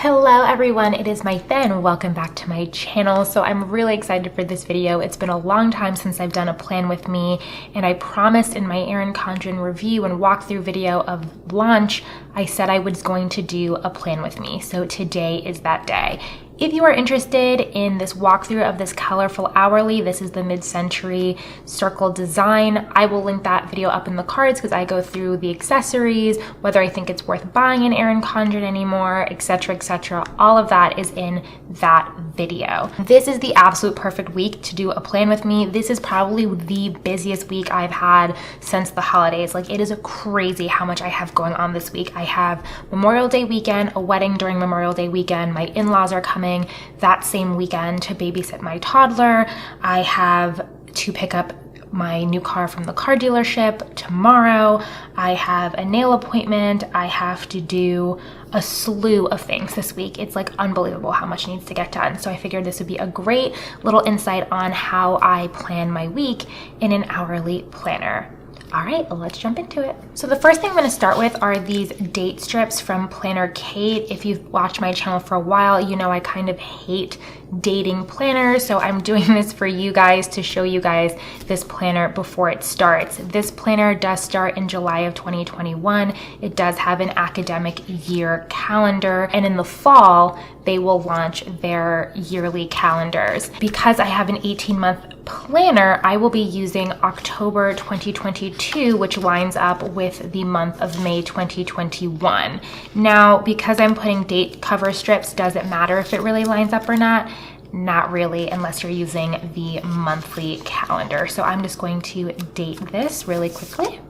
Hello everyone, it is Maite and welcome back to my channel. So I'm really excited for this video. It's been a long time since I've done a plan with me, and I promised in my Erin Condren review and walkthrough video of launch, I said I was going to do a plan with me. So today is that day. If you are interested in this walkthrough of this colorful hourly, this is the mid-century circle design. I will link that video up in the cards because I go through the accessories, whether I think it's worth buying an Erin Condren anymore, etc, etc. All of that is in that video. This is the absolute perfect week to do a plan with me. This is probably the busiest week I've had since the holidays. Like, it is crazy how much I have going on this week. I have Memorial Day weekend, a wedding during Memorial Day weekend. My in-laws are coming that same weekend to babysit my toddler. I have to pick up my new car from the car dealership tomorrow. I have a nail appointment. I have to do a slew of things this week. It's like unbelievable how much needs to get done. So I figured this would be a great little insight on how I plan my week in an hourly planner. All right, let's jump into it. So the first thing I'm gonna start with are these date strips from Planner Kate. If you've watched my channel for a while, you know I kind of hate dating planners, so I'm doing this for you guys to show you guys this planner before it starts. This planner does start in July of 2021. It does have an academic year calendar, and in the fall, they will launch their yearly calendars. Because I have an 18-month planner, I will be using October 2022, which lines up with the month of May 2021. Now, because I'm putting date cover strips, does it matter if it really lines up or not? Not really, unless you're using the monthly calendar. So I'm just going to date this really quickly.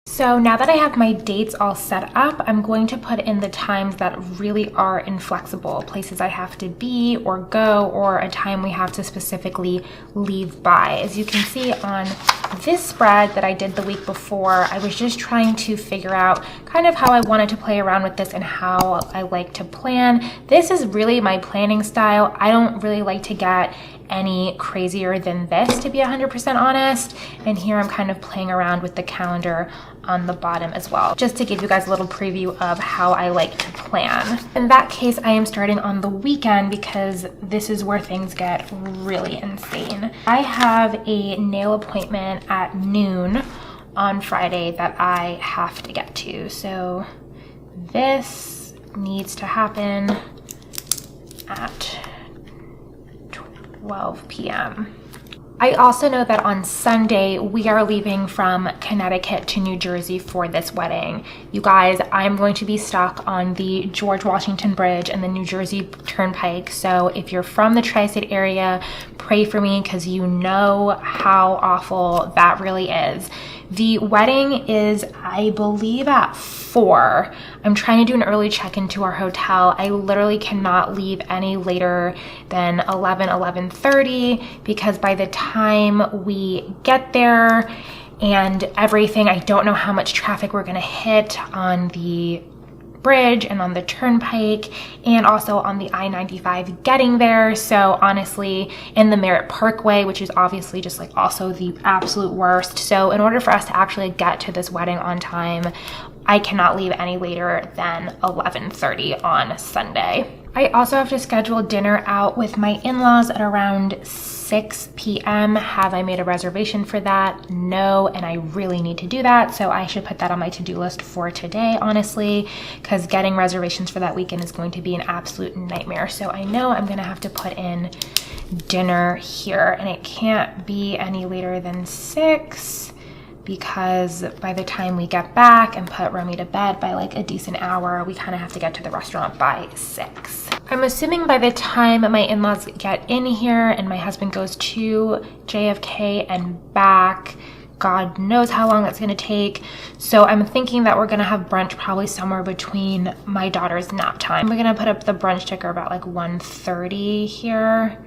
So now that I have my dates all set up, I'm going to put in the times that really are inflexible, places I have to be or go, or a time we have to specifically leave by. As you can see on this spread that I did the week before, I was just trying to figure out kind of how I wanted to play around with this and how I like to plan. This is really my planning style. I don't really like to get any crazier than this, to be 100% honest. And here I'm kind of playing around with the calendar on the bottom as well, just to give you guys a little preview of how I like to plan. In that case, I am starting on the weekend because this is where things get really insane. I have a nail appointment at noon on Friday that I have to get to. So this needs to happen at 12 p.m. I also know that on Sunday, we are leaving from Connecticut to New Jersey for this wedding. You guys, I'm going to be stuck on the George Washington Bridge and the New Jersey Turnpike. So if you're from the tri-state area, pray for me because you know how awful that really is. The wedding is, I believe, at 4. I'm trying to do an early check-in to our hotel. I literally cannot leave any later than 11:30 because by the time we get there and everything, I don't know how much traffic we're gonna hit on the bridge and on the turnpike and also on the I-95 getting there. So honestly, in the Merritt Parkway, which is obviously just like also the absolute worst. So in order for us to actually get to this wedding on time, I cannot leave any later than 11:30 on Sunday. I also have to schedule dinner out with my in-laws at around 6 p.m. Have I made a reservation for that? No, and I really need to do that. So I should put that on my to-do list for today, honestly, because getting reservations for that weekend is going to be an absolute nightmare. So I know I'm gonna have to put in dinner here, and it can't be any later than 6 because by the time we get back and put Romy to bed by like a decent hour, we kind of have to get to the restaurant by 6. I'm assuming by the time my in-laws get in here and my husband goes to JFK and back, God knows how long that's gonna take. So I'm thinking that we're gonna have brunch probably somewhere between my daughter's nap time. We're gonna put up the brunch ticker about like 1:30 here.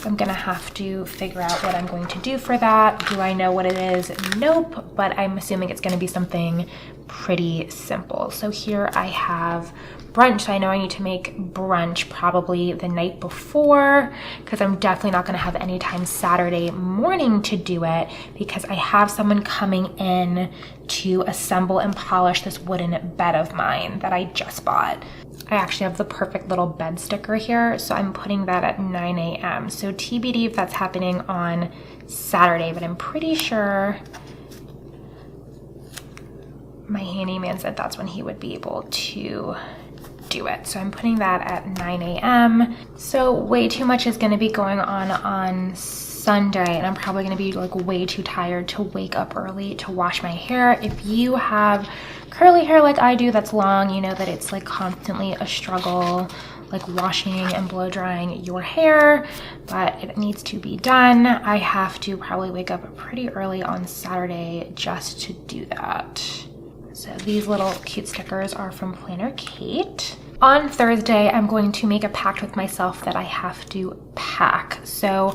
I'm gonna have to figure out what I'm going to do for that. Do I know what it is? Nope, but I'm assuming it's gonna be something pretty simple. So here I have brunch. So I know I need to make brunch probably the night before, because I'm definitely not gonna have any time Saturday morning to do it, because I have someone coming in to assemble and polish this wooden bed of mine that I just bought. I actually have the perfect little bed sticker here, so I'm putting that at 9 a.m. So TBD if that's happening on Saturday, but I'm pretty sure my handyman said that's when he would be able to do it. So I'm putting that at 9 a.m. So way too much is gonna be going on Sunday, and I'm probably gonna be like way too tired to wake up early to wash my hair. If you have curly hair like I do that's long, you know that it's like constantly a struggle like washing and blow drying your hair, but it needs to be done. I have to probably wake up pretty early on Saturday just to do that. So these little cute stickers are from Planner Kate. On Thursday, I'm going to make a pact with myself that I have to pack. So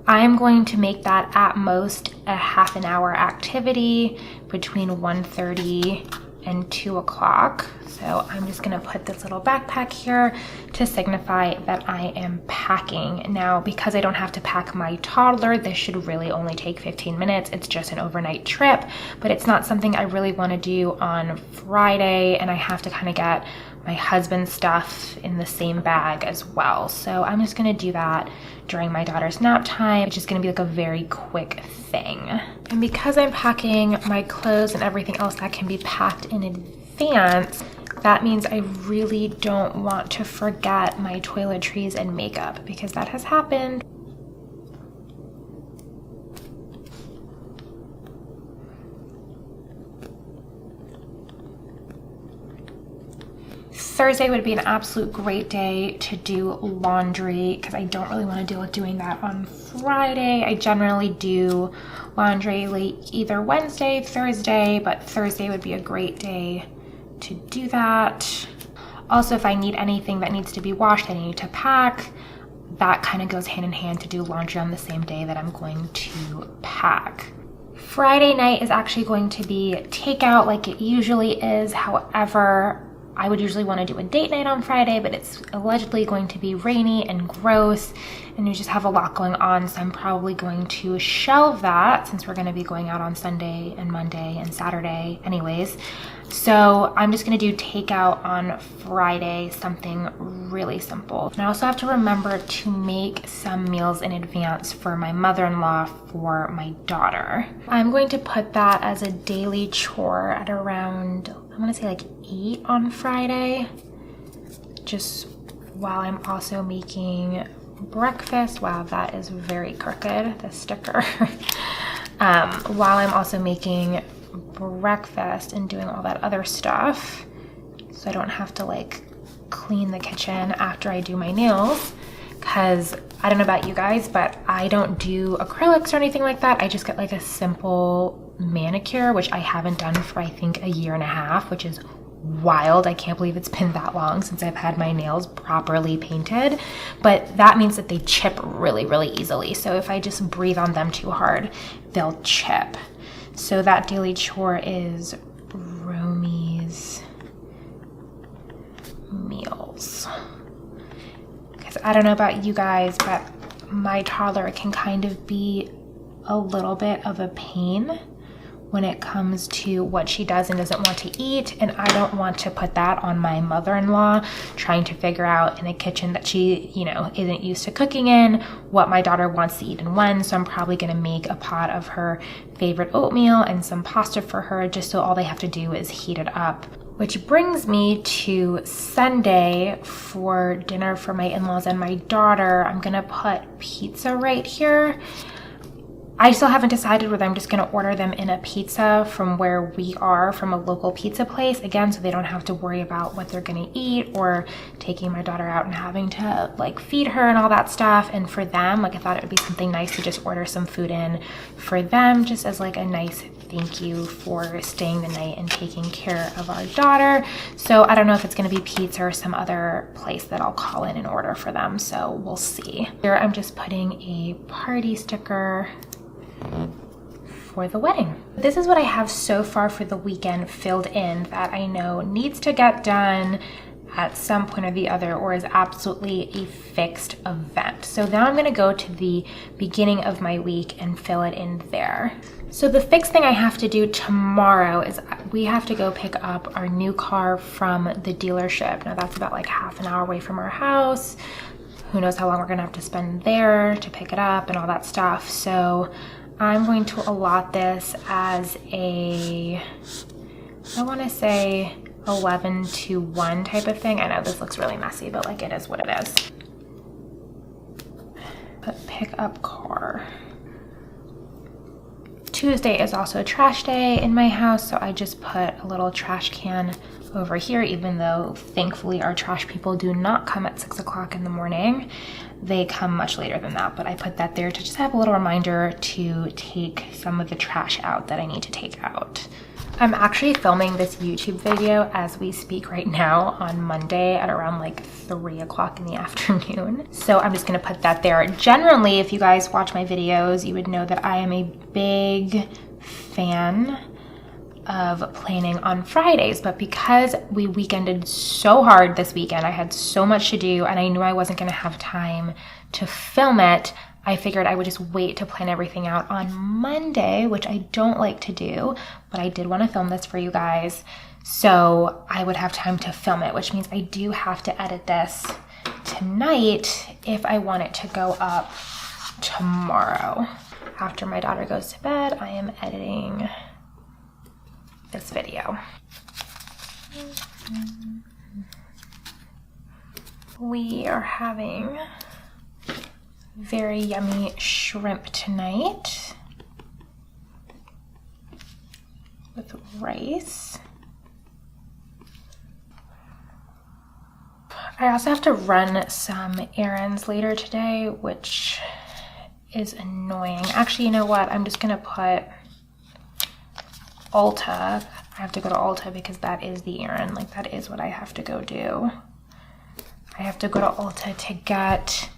I'm going to make that at most a half an hour activity between 1:30 and 2 o'clock. So I'm just gonna put this little backpack here to signify that I am packing. Now, because I don't have to pack my toddler, this should really only take 15 minutes. It's just an overnight trip, but it's not something I really wanna do on Friday, and I have to kind of get my husband's stuff in the same bag as well. So I'm just gonna do that during my daughter's nap time. It's just gonna be like a very quick thing. And because I'm packing my clothes and everything else that can be packed in advance, that means I really don't want to forget my toiletries and makeup, because that has happened. Thursday would be an absolute great day to do laundry, because I don't really want to deal with doing that on Friday. I generally do laundry like either Wednesday, Thursday, but Thursday would be a great day to do that. Also, if I need anything that needs to be washed, I need to pack. That kind of goes hand in hand to do laundry on the same day that I'm going to pack. Friday night is actually going to be takeout like it usually is. However, I would usually want to do a date night on Friday, but it's allegedly going to be rainy and gross, and we just have a lot going on, so I'm probably going to shelve that since we're going to be going out on Sunday and Monday and Saturday anyways. So I'm just going to do takeout on Friday, something really simple. And I also have to remember to make some meals in advance for my mother-in-law for my daughter. I'm going to put that as a daily chore at around, I want to say like 8 on Friday, just while I'm also making breakfast. Wow, that is very crooked, the sticker. While I'm also making breakfast and doing all that other stuff, so I don't have to like clean the kitchen after I do my nails, because I don't know about you guys, but I don't do acrylics or anything like that. I just get like a simple manicure, which I haven't done for I think 1.5 years, which is wild. I can't believe it's been that long since I've had my nails properly painted, but that means that they chip really, really easily. So if I just breathe on them too hard, they'll chip. So that daily chore is Romy's meals. Because I don't know about you guys, but my toddler can kind of be a little bit of a pain when it comes to what she does and doesn't want to eat, and I don't want to put that on my mother-in-law trying to figure out in a kitchen that she, you know, isn't used to cooking in what my daughter wants to eat and when. So I'm probably gonna make a pot of her favorite oatmeal and some pasta for her, just so all they have to do is heat it up. Which brings me to Sunday for dinner for my in-laws and my daughter. I'm gonna put pizza right here. I still haven't decided whether I'm just gonna order them in a pizza from where we are, from a local pizza place, again, so they don't have to worry about what they're gonna eat or taking my daughter out and having to like feed her and all that stuff. And for them, like I thought it would be something nice to just order some food in for them, just as like a nice thank you for staying the night and taking care of our daughter. So I don't know if it's gonna be pizza or some other place that I'll call in and order for them, so we'll see. Here I'm just putting a party sticker for the wedding. This is what I have so far for the weekend filled in that I know needs to get done at some point or the other, or is absolutely a fixed event. So now I'm gonna go to the beginning of my week and fill it in there. So the fixed thing I have to do tomorrow is we have to go pick up our new car from the dealership. Now that's about like half an hour away from our house. Who knows how long we're gonna have to spend there to pick it up and all that stuff. So I'm going to allot this as a, I wanna say 11 to 1 type of thing. I know this looks really messy, but like it is what it is. Put pick up car. Tuesday is also trash day in my house, so I just put a little trash can over here, even though thankfully our trash people do not come at 6 o'clock in the morning. They come much later than that, but I put that there to just have a little reminder to take some of the trash out that I need to take out. I'm actually filming this YouTube video as we speak right now on Monday at around like 3 o'clock in the afternoon. So I'm just gonna put that there. Generally, if you guys watch my videos, you would know that I am a big fan of planning on Fridays, but because we weekended so hard this weekend, I had so much to do and I knew I wasn't gonna have time to film it, I figured I would just wait to plan everything out on Monday, which I don't like to do, but I did want to film this for you guys, so I would have time to film it, which means I do have to edit this tonight if I want it to go up tomorrow. After my daughter goes to bed, I am editing this video. We are having very yummy shrimp tonight with rice. I also have to run some errands later today, which is annoying. Actually, you know what? I'm just gonna put Ulta. I have to go to Ulta because that is the errand. Like, that is what I have to go do. I have to go to Ulta to get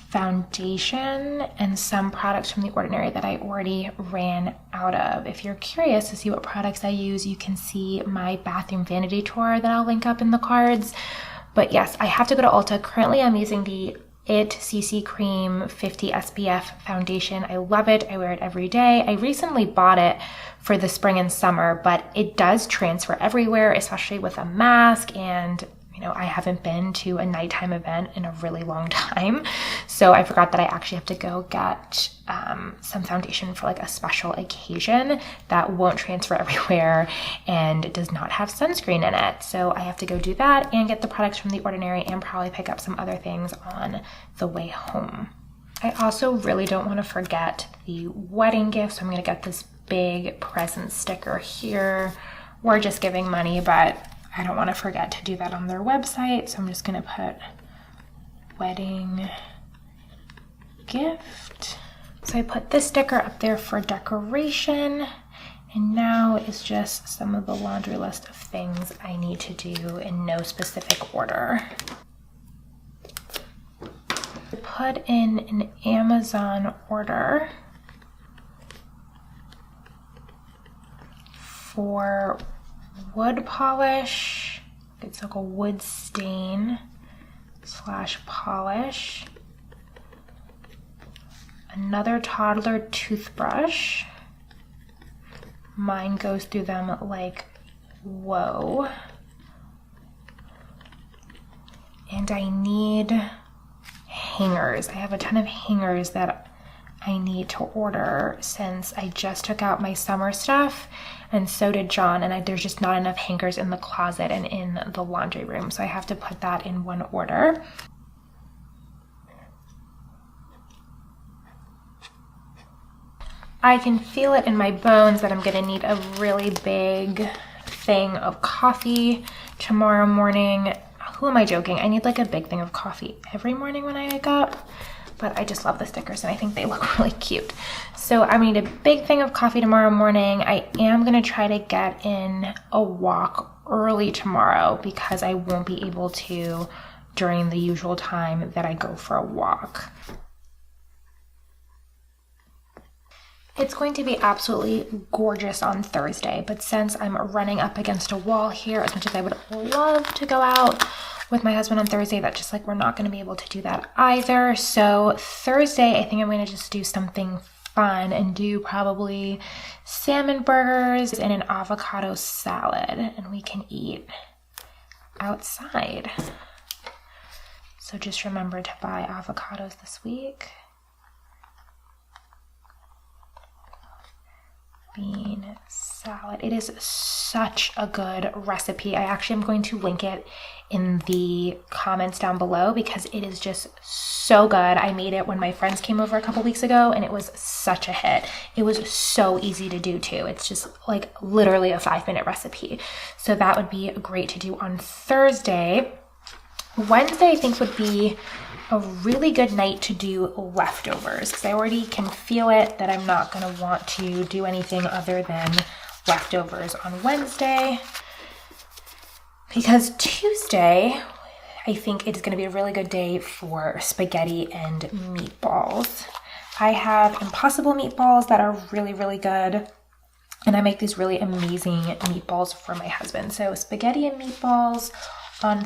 foundation and some products from The Ordinary that I already ran out of. If you're curious to see what products I use, you can see my bathroom vanity tour that I'll link up in the cards. But yes, I have to go to Ulta. Currently, I'm using the It CC Cream 50 SPF foundation. I love it. I wear it every day. I recently bought it for the spring and summer, but it does transfer everywhere, especially with a mask, and you know, I haven't been to a nighttime event in a really long time, so I forgot that I actually have to go get some foundation for like a special occasion that won't transfer everywhere and does not have sunscreen in it. So I have to go do that and get the products from The Ordinary and probably pick up some other things on the way home. I also really don't want to forget the wedding gift, so I'm going to get this big present sticker here. We're just giving money, but I don't want to forget to do that on their website, so I'm just going to put wedding gift. So I put this sticker up there for decoration, and now it's just some of the laundry list of things I need to do in no specific order. I put in an Amazon order for wood polish. It's like a wood stain / polish. Another toddler toothbrush. Mine goes through them like whoa. And I need hangers. I have a ton of hangers that I need to order since I just took out my summer stuff, and so did John, and there's just not enough hangers in the closet and in the laundry room, so I have to put that in one order. I can feel it in my bones that I'm gonna need a really big thing of coffee tomorrow morning. Who am I joking? I need like a big thing of coffee every morning when I wake up, but I just love the stickers and I think they look really cute. So I need a big thing of coffee tomorrow morning. I am gonna try to get in a walk early tomorrow because I won't be able to during the usual time that I go for a walk. It's going to be absolutely gorgeous on Thursday, but since I'm running up against a wall here, as much as I would love to go out with my husband on Thursday, that's just like we're not going to be able to do that either. So Thursday, I think I'm going to just do something fun and do probably salmon burgers and an avocado salad, and we can eat outside. So just remember to buy avocados this week. Bean salad. It is such a good recipe. I actually am going to link it in the comments down below because it is just so good. I made it when my friends came over a couple weeks ago and it was such a hit. It was so easy to do too. It's just like literally a 5-minute recipe. So that would be great to do on Thursday. Wednesday I think would be a really good night to do leftovers because I already can feel it that I'm not going to want to do anything other than leftovers on Wednesday. Because Tuesday, I think it is going to be a really good day for spaghetti and meatballs. I have Impossible meatballs that are really, really good. And I make these really amazing meatballs for my husband. So spaghetti and meatballs on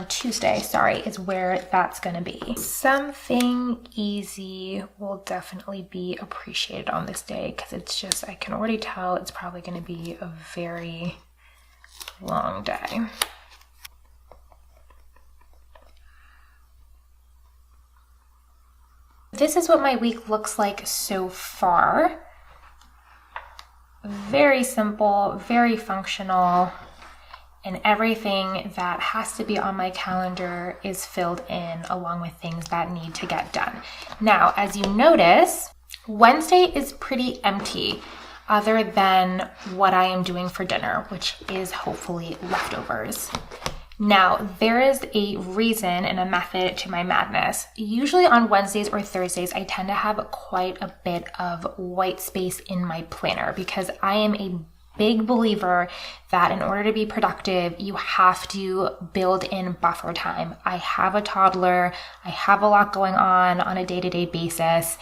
Tuesday, is where that's gonna be. Something easy will definitely be appreciated on this day because it's just, I can already tell it's probably gonna be a very long day. This is what my week looks like so far. Very simple, very functional. And everything that has to be on my calendar is filled in along with things that need to get done. Now, as you notice, Wednesday is pretty empty other than what I am doing for dinner, which is hopefully leftovers. Now, there is a reason and a method to my madness. Usually on Wednesdays or Thursdays, I tend to have quite a bit of white space in my planner because I am a big believer that in order to be productive, you have to build in buffer time. I have a toddler. I have a lot going on a day-to-day basis.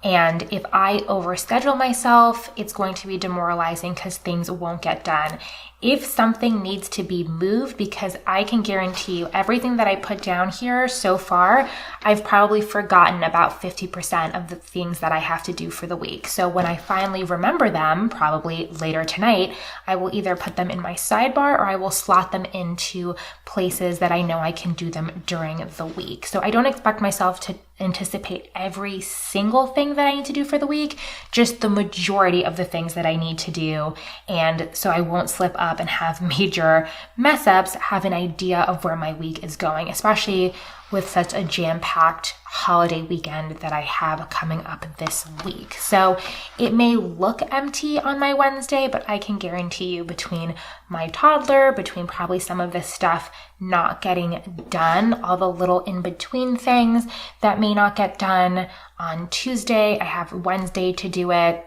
And if I overschedule myself, it's going to be demoralizing because things won't get done. If something needs to be moved, because I can guarantee you everything that I put down here so far, I've probably forgotten about 50% of the things that I have to do for the week. So when I finally remember them, probably later tonight, I will either put them in my sidebar or I will slot them into places that I know I can do them during the week. So I don't expect myself to anticipate every single thing that I need to do for the week, just the majority of the things that I need to do. And so I won't slip up and have major mess ups, have an idea of where my week is going, especially with such a jam-packed holiday weekend that I have coming up this week. So it may look empty on my Wednesday, but I can guarantee you between my toddler, between probably some of this stuff not getting done, all the little in-between things that may not get done on Tuesday, I have Wednesday to do it.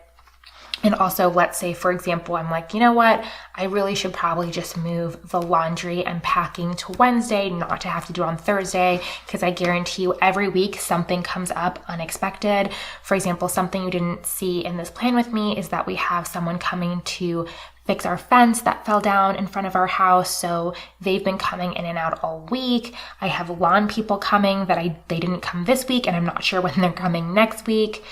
And also, let's say, for example, I'm like, you know what? I really should probably just move the laundry and packing to Wednesday, not to have to do it on Thursday, because I guarantee you every week something comes up unexpected. For example, something you didn't see in this plan with me is that we have someone coming to fix our fence that fell down in front of our house. So they've been coming in and out all week. I have lawn people coming that they didn't come this week, and I'm not sure when they're coming next week.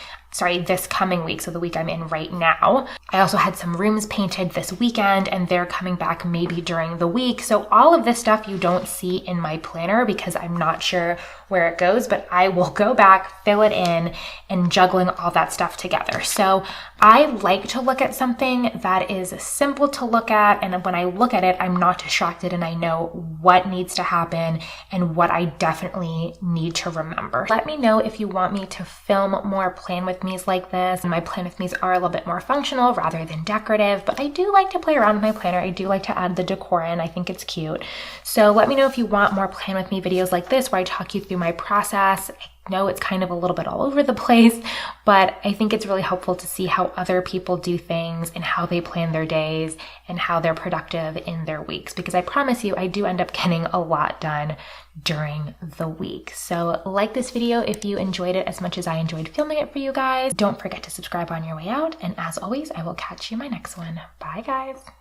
This coming week, so the week I'm in right now. I also had some rooms painted this weekend and they're coming back maybe during the week. So all of this stuff you don't see in my planner because I'm not sure where it goes, but I will go back, fill it in, and juggling all that stuff together. So I like to look at something that is simple to look at, and when I look at it, I'm not distracted and I know what needs to happen and what I definitely need to remember. Let me know if you want me to film more plan with with me's like this, and my plan with me's are a little bit more functional rather than decorative, but I do like to play around with my planner. I do like to add the decor in. I think it's cute. So let me know if you want more plan with me videos like this where I talk you through my process. I know it's kind of a little bit all over the place, but I think it's really helpful to see how other people do things and how they plan their days and how they're productive in their weeks, because I promise you, I do end up getting a lot done during the week. So like this video if you enjoyed it as much as I enjoyed filming it for you guys. Don't forget to subscribe on your way out, and as always, I will catch you in my next one. Bye guys.